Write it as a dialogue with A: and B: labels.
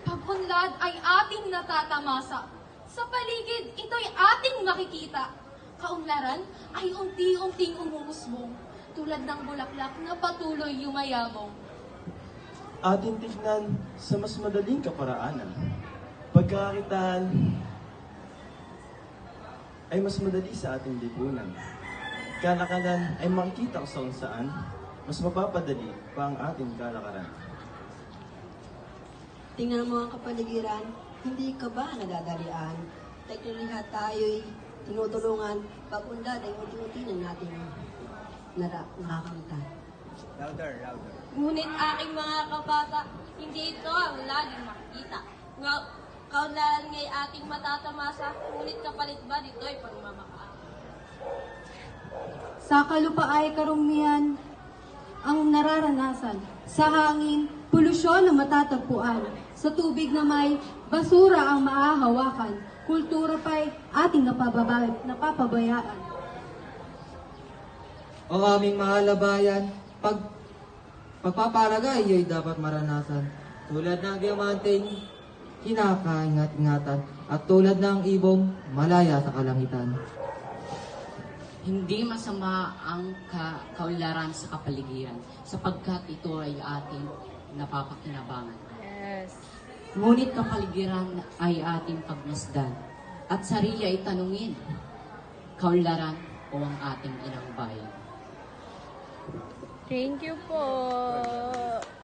A: Pag-unlad ay ating natatamasa. Sa paligid, ito'y ating makikita. Kaunlaran ay unti-unting umuusbong, tulad ng bulaklak na patuloy yumayabong.
B: Atin tignan sa mas madaling kaparaanan. Pagkakakitaan ay mas madali sa ating lipunan. Kalakalan ay makikita kung saan mas mapapadali pa ang ating kalakaran.
C: Tingnan mo ang kapaligiran, hindi ka ba nadadalian? Teknolohiya tayo'y tinutulungan, pag-unlad ay unti-unti na natin nakakamtan.
D: Louder, louder.
A: Ngunit aking mga kabata, hindi ito ang laging makikita. Kaunlaran ngay ating matatamasa, ngunit kapalit ba dito'y pagmamakaaway.
E: Sa kalupa ay karumihan ang nararanasan. Sa hangin, polusyon ang matatagpuan. Sa tubig na may basura ang maahawakan. Kultura pa'y ating napapabayaan.
F: O aming mahal na bayan, pagpapalagay ay dapat maranasan. Tulad ng diamanteng kinakaingat-ingatan at tulad ng ibong malaya sa kalangitan.
G: Hindi masama ang kaunlaran sa kapaligiran sapagkat ito ay ating napapakinabangan.
A: Yes.
G: Ngunit kapaligiran ay ating pagmasdan at sarili ay tanungin, kaunlaran o ang ating inang bayan.
A: Thank you po.